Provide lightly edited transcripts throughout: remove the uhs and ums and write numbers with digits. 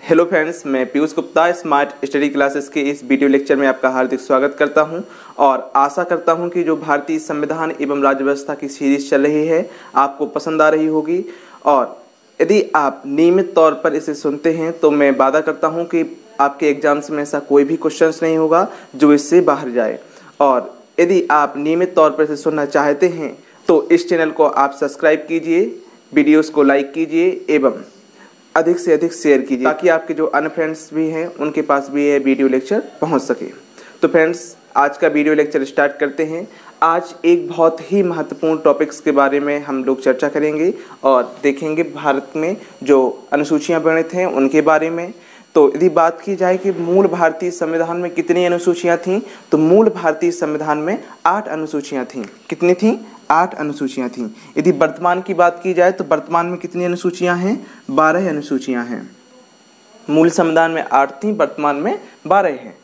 Hello friends, मैं Piyush Gupta smart study classes के इस वीडियो लेक्चर में आपका हार्दिक स्वागत करता हूं और आशा करता हूं कि जो भारतीय संविधान एवं राज्य व्यवस्था की सीरीज चल रही है आपको पसंद आ रही होगी। और यदि आप नियमित तौर पर इसे सुनते हैं तो मैं वादा करता हूं कि आपके एग्जाम्स में ऐसा कोई भी क्वेश्चंस नहीं होगा जो इससे बाहर जाए। और यदि आप नियमित तौर पर इसे सुनना चाहते हैं तो इस चैनल को आप सब्सक्राइब कीजिए, वीडियोज़ को लाइक कीजिए एवं अधिक से अधिक शेयर कीजिए ताकि आपके जो अन्य फ्रेंड्स भी हैं उनके पास भी ये वीडियो लेक्चर पहुंच सके। तो फ्रेंड्स, आज का वीडियो लेक्चर स्टार्ट करते हैं। आज एक बहुत ही महत्वपूर्ण टॉपिक्स के बारे में हम लोग चर्चा करेंगे और देखेंगे भारत में जो अनुसूचियां वर्णित हैं उनके बारे में। तो यदि बात की जाए कि मूल भारतीय संविधान में कितनी अनुसूचियाँ थीं, तो मूल भारतीय संविधान में 8 अनुसूचियाँ थीं। कितनी थीं? 8 अनुसूचियाँ थीं। यदि वर्तमान की बात की जाए तो वर्तमान में कितनी अनुसूचियाँ हैं? 12 अनुसूचियाँ हैं। मूल संविधान में 8 थीं, वर्तमान में 12 हैं।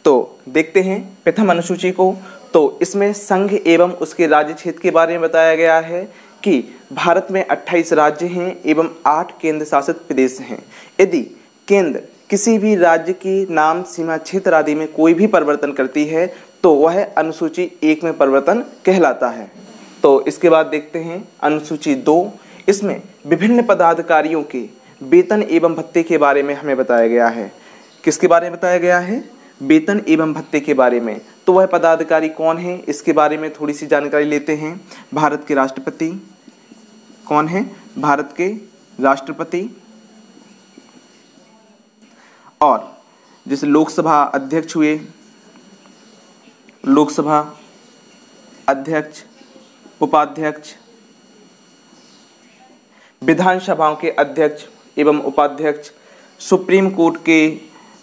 तो देखते हैं प्रथम अनुसूची को। तो इसमें संघ एवं उसके राज्य क्षेत्र के बारे में बताया गया है कि भारत में 28 राज्य हैं एवं 8 केंद्र शासित प्रदेश हैं। यदि केंद्र किसी भी राज्य की नाम, सीमा, क्षेत्र आदि में कोई भी परिवर्तन करती है तो वह अनुसूची 1 में परिवर्तन कहलाता है। तो इसके बाद देखते हैं अनुसूची 2। इसमें विभिन्न पदाधिकारियों के वेतन एवं भत्ते के बारे में हमें बताया गया है। किसके बारे में बताया गया है? वेतन एवं भत्ते के बारे में। तो वह पदाधिकारी कौन है, इसके बारे में थोड़ी सी जानकारी लेते हैं। भारत के राष्ट्रपति कौन है? भारत के राष्ट्रपति। और जैसे लोकसभा अध्यक्ष हुए, लोकसभा अध्यक्ष, उपाध्यक्ष, विधानसभाओं के अध्यक्ष एवं उपाध्यक्ष, सुप्रीम कोर्ट के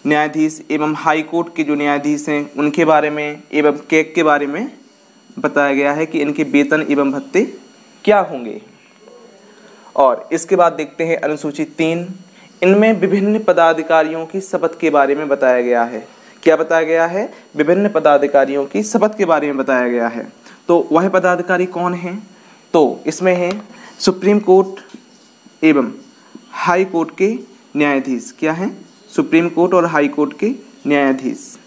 न्यायाधीश एवं हाई कोर्ट के जो न्यायाधीश हैं उनके बारे में एवं कैग के बारे में बताया गया है कि इनके वेतन एवं भत्ते क्या होंगे। और इसके बाद देखते हैं अनुसूची 3। इनमें विभिन्न पदाधिकारियों की शपथ के बारे में बताया गया है। क्या बताया गया है? विभिन्न पदाधिकारियों की शपथ के बारे में बताया गया है। तो वह पदाधिकारी कौन हैं? तो इसमें है सुप्रीम कोर्ट एवं हाई कोर्ट के न्यायाधीश। क्या हैं? सुप्रीम कोर्ट और हाई कोर्ट के न्यायाधीश,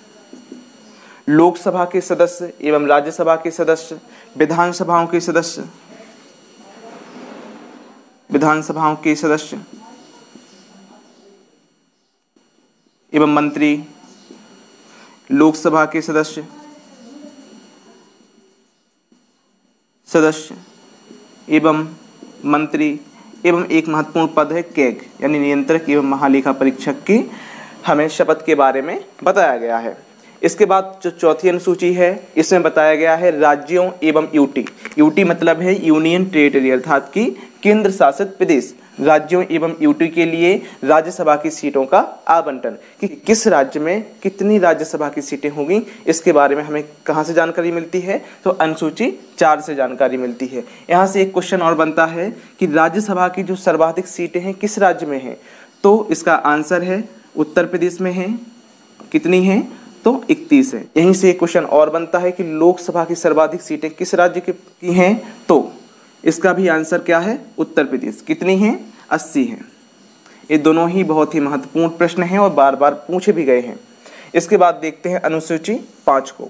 लोकसभा के सदस्य एवं राज्यसभा के सदस्य, विधानसभाओं के सदस्य, विधानसभाओं के सदस्य एवं मंत्री, लोकसभा के सदस्य एवं मंत्री एवं एक महत्वपूर्ण पद है कैग यानी नियंत्रक एवं महालेखा परीक्षक की हमें शपथ के बारे में बताया गया है। इसके बाद जो चौथी अनुसूची है इसमें बताया गया है राज्यों एवं यूटी। यूटी मतलब है यूनियन टेरिटरी अर्थात की केंद्र शासित प्रदेश। राज्यों एवं यूटी के लिए राज्यसभा की सीटों का आवंटन, कि किस राज्य में कितनी राज्यसभा की सीटें होंगी, इसके बारे में हमें कहाँ से जानकारी मिलती है? तो अनुसूची 4 से जानकारी मिलती है। यहाँ से एक क्वेश्चन और बनता है कि राज्यसभा की जो सर्वाधिक सीटें हैं किस राज्य में हैं? तो इसका आंसर है उत्तर प्रदेश में है। कितनी हैं? तो 31 है। यहीं से एक क्वेश्चन और बनता है कि लोकसभा की सर्वाधिक सीटें किस राज्य की हैं? तो इसका भी आंसर क्या है? उत्तर प्रदेश। कितनी हैं? 80 हैं। ये दोनों ही बहुत ही महत्वपूर्ण प्रश्न हैं और बार बार पूछे भी गए हैं। इसके बाद देखते हैं अनुसूची 5 को।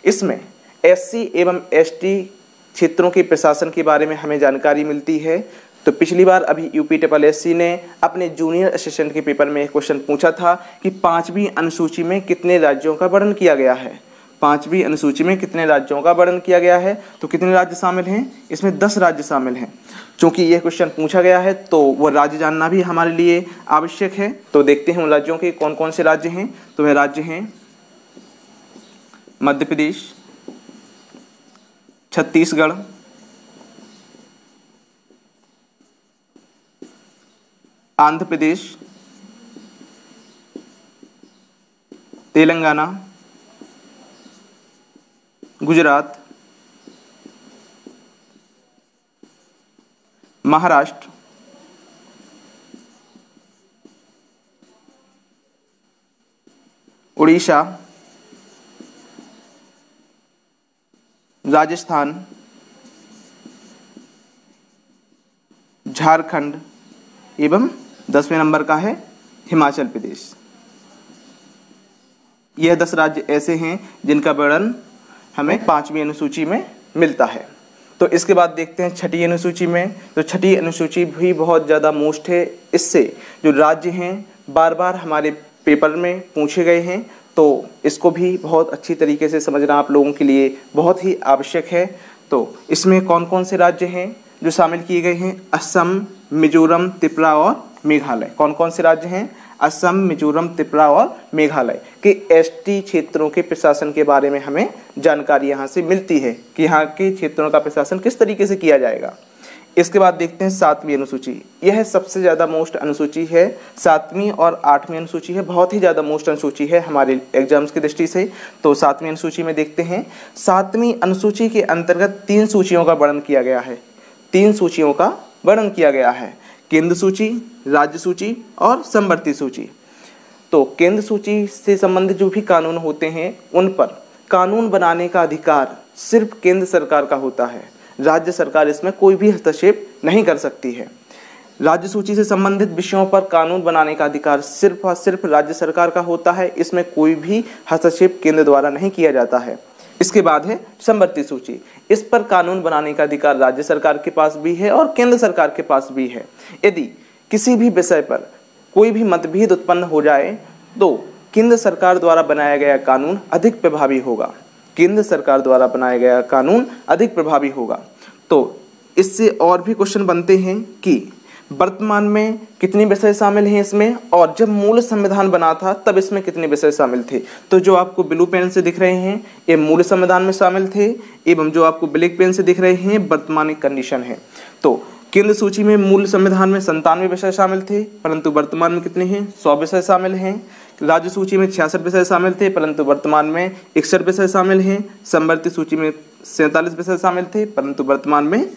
इसमें एससी एवं एसटी क्षेत्रों के प्रशासन के बारे में हमें जानकारी मिलती है। तो पिछली बार अभी यूपीएससी ने अपने जूनियर असिस्टेंट के पेपर में एक क्वेश्चन पूछा था कि 5वीं अनुसूची में कितने राज्यों का वर्णन किया गया है। 5वीं अनुसूची में कितने राज्यों का वर्णन किया गया है? तो कितने राज्य शामिल हैं? इसमें 10 राज्य शामिल हैं। चूंकि यह क्वेश्चन पूछा गया है तो वह राज्य जानना भी हमारे लिए आवश्यक है। तो देखते हैं उन राज्यों के कौन कौन से राज्य हैं। तो वह राज्य हैं मध्य प्रदेश, छत्तीसगढ़, आंध्र प्रदेश, तेलंगाना, गुजरात, महाराष्ट्र, उड़ीसा, राजस्थान, झारखंड एवं 10वें नंबर का है हिमाचल प्रदेश। यह 10 राज्य ऐसे हैं जिनका वर्णन हमें 5वीं अनुसूची में मिलता है। तो इसके बाद देखते हैं छठी अनुसूची में। तो छठी अनुसूची भी बहुत ज़्यादा मोस्ट है। इससे जो राज्य हैं बार बार हमारे पेपर में पूछे गए हैं, तो इसको भी बहुत अच्छी तरीके से समझना आप लोगों के लिए बहुत ही आवश्यक है। तो इसमें कौन कौन से राज्य हैं जो शामिल किए गए हैं? असम, मिजोरम, त्रिपुरा और मेघालय। कौन कौन से राज्य हैं? असम, मिजोरम, त्रिपुरा और मेघालय के एसटी क्षेत्रों के प्रशासन के बारे में हमें जानकारी यहाँ से मिलती है कि यहाँ के क्षेत्रों का प्रशासन किस तरीके से किया जाएगा। इसके बाद देखते हैं 7वीं अनुसूची। यह सबसे ज़्यादा मोस्ट अनुसूची है। 7वीं और 8वीं अनुसूची है, बहुत ही ज़्यादा मोस्ट अनुसूची है हमारे एग्जाम्स की दृष्टि से। तो 7वीं अनुसूची में देखते हैं। 7वीं अनुसूची के अंतर्गत 3 सूचियों का वर्णन किया गया है। 3 सूचियों का वर्णन किया गया है: केंद्र सूची, राज्य सूची और समवर्ती सूची। तो केंद्र सूची से संबंधित जो भी कानून होते हैं उन पर कानून बनाने का अधिकार सिर्फ केंद्र सरकार का होता है। राज्य सरकार इसमें कोई भी हस्तक्षेप नहीं कर सकती है। राज्य सूची से संबंधित विषयों पर कानून बनाने का अधिकार सिर्फ और सिर्फ राज्य सरकार का होता है। इसमें कोई भी हस्तक्षेप केंद्र द्वारा नहीं किया जाता है। इसके बाद है समवर्ती सूची। इस पर कानून बनाने का अधिकार राज्य सरकार के पास भी है और केंद्र सरकार के पास भी है। यदि किसी भी विषय पर कोई भी मतभेद उत्पन्न हो जाए तो केंद्र सरकार द्वारा बनाया गया कानून अधिक प्रभावी होगा। केंद्र सरकार द्वारा बनाया गया कानून अधिक प्रभावी होगा। तो इससे और भी क्वेश्चन बनते हैं कि वर्तमान में कितने विषय शामिल हैं इसमें, और जब मूल संविधान बना था तब इसमें कितने विषय शामिल थे। तो जो आपको ब्लू पेन से दिख रहे हैं ये मूल संविधान में शामिल थे, एवं जो आपको ब्लैक पेन से दिख रहे हैं वर्तमान कंडीशन है। तो केंद्र सूची में मूल संविधान में 97 विषय शामिल थे, परंतु वर्तमान में कितने हैं? 100 विषय शामिल हैं। राज्य सूची में 66 विषय शामिल थे, परंतु वर्तमान में 61 विषय शामिल हैं। समवर्ती सूची में 47 विषय शामिल थे, परंतु वर्तमान में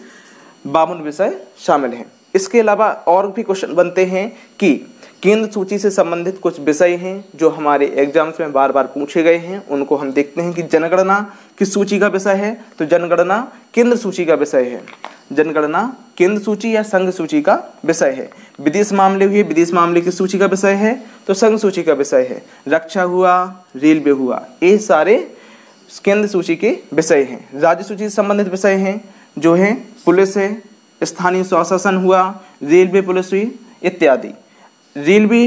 52 विषय शामिल हैं। इसके अलावा और भी क्वेश्चन बनते हैं कि केंद्र सूची से संबंधित कुछ विषय हैं जो हमारे एग्जाम्स में बार बार पूछे गए हैं। उनको हम देखते हैं कि जनगणना किस सूची का विषय है? तो जनगणना केंद्र सूची का विषय है। जनगणना केंद्र सूची या संघ सूची का विषय है। विदेश मामले हुए, विदेश मामले की सूची का विषय है तो संघ सूची का विषय है। रक्षा हुआ, रेलवे हुआ, ये सारे केंद्र सूची के विषय हैं। राज्य सूची से संबंधित विषय हैं जो है पुलिस है, स्थानीय स्वशासन हुआ, रेलवे पुलिस हुई इत्यादि। रेलवे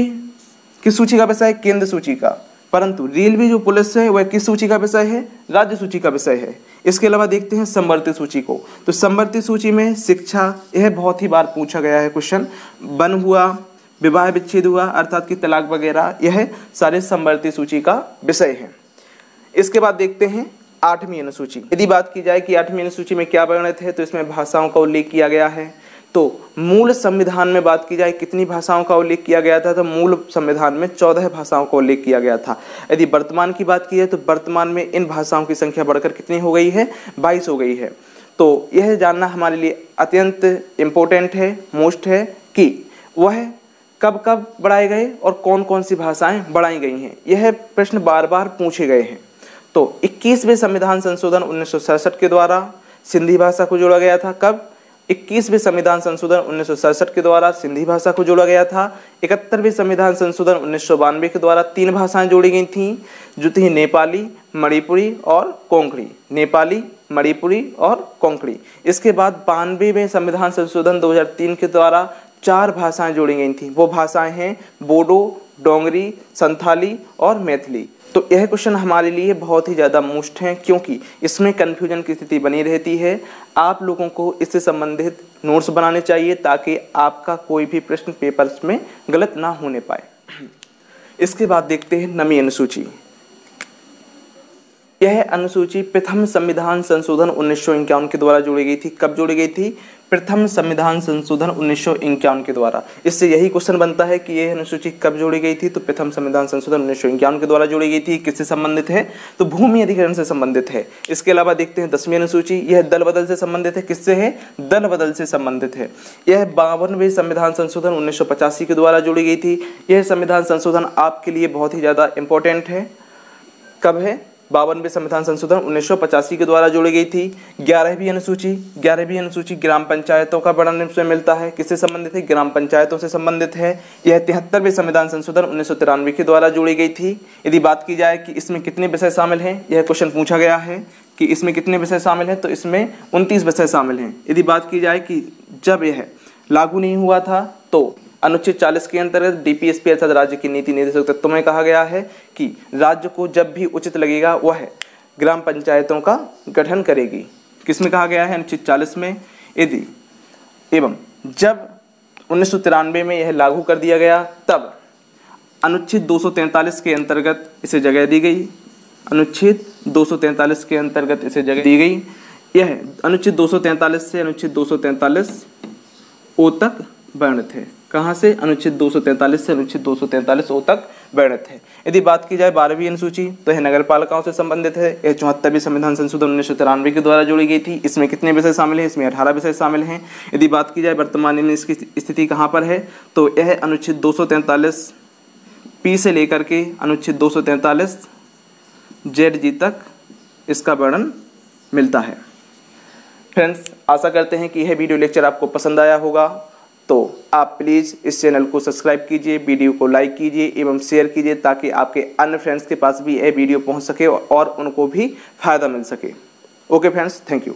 किस सूची का विषय है? केंद्र सूची का, परंतु रेलवे जो पुलिस है वह किस सूची का विषय है? राज्य सूची का विषय है। इसके अलावा देखते हैं समवर्ती सूची को। तो समवर्ती सूची में शिक्षा, यह बहुत ही बार पूछा गया है क्वेश्चन। वन हुआ, विवाह विच्छेद हुआ अर्थात कि तलाक वगैरह, यह सारे समवर्ती सूची का विषय है। इसके बाद देखते हैं 8वीं अनुसूची। यदि बात की जाए कि 8वीं अनुसूची में क्या वर्णित है तो इसमें भाषाओं का उल्लेख किया गया है। तो मूल संविधान में बात की जाए कितनी भाषाओं का उल्लेख किया गया था? तो मूल संविधान में 14 भाषाओं का उल्लेख किया गया था। यदि वर्तमान की बात की जाए तो वर्तमान में इन भाषाओं की संख्या बढ़कर कितनी हो गई है? 22 हो गई है। तो यह जानना हमारे लिए अत्यंत इम्पोर्टेंट है, मोस्ट है कि वह कब कब बढ़ाए गए और कौन कौन सी भाषाएं बढ़ाई गई हैं। यह प्रश्न बार बार पूछे गए हैं। तो 21वें संविधान संशोधन 1967 के द्वारा सिंधी भाषा को जोड़ा गया था। कब? 21वें संविधान संशोधन 1967 के द्वारा सिंधी भाषा को जोड़ा गया था। 71वें संविधान संशोधन 1992 के द्वारा 3 भाषाएं जोड़ी गई थीं जो थी नेपाली, मणिपुरी और कोंकणी। नेपाली, मणिपुरी और कोंकणी। इसके बाद 92वें संविधान संशोधन 2003 के द्वारा 4 भाषाएं जोड़ी गई थीं। वो भाषाएं हैं बोडो, डोंगरी, संथाली और मैथिली। तो यह क्वेश्चन हमारे लिए बहुत ही ज़्यादा मोस्ट हैं क्योंकि इसमें कन्फ्यूजन की स्थिति बनी रहती है। आप लोगों को इससे संबंधित नोट्स बनाने चाहिए ताकि आपका कोई भी प्रश्न पेपर्स में गलत ना होने पाए। इसके बाद देखते हैं 9वीं अनुसूची। यह अनुसूची प्रथम संविधान संशोधन 1951 के द्वारा जोड़ी गई थी। कब जोड़ी गई थी? प्रथम संविधान संशोधन 1951 के द्वारा। इससे यही क्वेश्चन बनता है कि यह अनुसूची कब जोड़ी गई थी? तो प्रथम संविधान संशोधन 1951 के द्वारा जोड़ी गई थी। किससे संबंधित है? तो भूमि अधिग्रहण से संबंधित है। इसके अलावा देखते हैं 10वीं अनुसूची। यह दल बदल से संबंधित है। किससे है? दल बदल से संबंधित है। यह 52वें संविधान संशोधन 1985 के द्वारा जोड़ी गई थी। यह संविधान संशोधन आपके लिए बहुत ही ज़्यादा इंपॉर्टेंट है। कब है? 52वें संविधान संशोधन 1985 के द्वारा जोड़ी गई थी। 11वीं अनुसूची ग्राम पंचायतों का वर्णन इसमें मिलता है। किससे संबंधित है? ग्राम पंचायतों से संबंधित है। यह 73वें संविधान संशोधन 1993 के द्वारा जोड़ी गई थी। यदि बात की जाए कि इसमें कितने विषय शामिल हैं, यह क्वेश्चन पूछा गया है कि इसमें कितने विषय शामिल हैं, तो इसमें 29 विषय शामिल हैं। यदि बात की जाए कि जब यह लागू नहीं हुआ था तो अनुच्छेद 40 के अंतर्गत डीपीएसपी अर्थात राज्य की नीति निर्देशक तत्वों में कहा गया है कि राज्य को जब भी उचित लगेगा वह ग्राम पंचायतों का गठन करेगी। किसमें कहा गया है? अनुच्छेद 40 में। यदि एवं जब 1993 में यह लागू कर दिया गया तब अनुच्छेद 243 के अंतर्गत इसे जगह दी गई। अनुच्छेद 243 के अंतर्गत इसे जगह दी गई। यह अनुच्छेद 243 से अनुच्छेद 243 ओ तक वर्णित है। कहाँ से? अनुच्छेद 243 से अनुच्छेद 243 ओ तक वर्णित है। यदि बात की जाए 12वीं अनुसूची तो यह नगर पालिकाओं से संबंधित है। यह 74वें संविधान संशोधन 1993 के द्वारा जोड़ी गई थी। इसमें कितने विषय शामिल हैं? इसमें 18 विषय शामिल हैं। यदि बात की जाए वर्तमान में इसकी स्थिति कहाँ पर है, तो यह अनुच्छेद 243 पी से लेकर के अनुच्छेद 243 जेड जी तक इसका वर्णन मिलता है। फ्रेंड्स, आशा करते हैं कि यह वीडियो लेक्चर आपको पसंद आया होगा। तो आप प्लीज़ इस चैनल को सब्सक्राइब कीजिए, वीडियो को लाइक कीजिए एवं शेयर कीजिए ताकि आपके अन्य फ्रेंड्स के पास भी यह वीडियो पहुंच सके और उनको भी फ़ायदा मिल सके। Okay friends, thank you.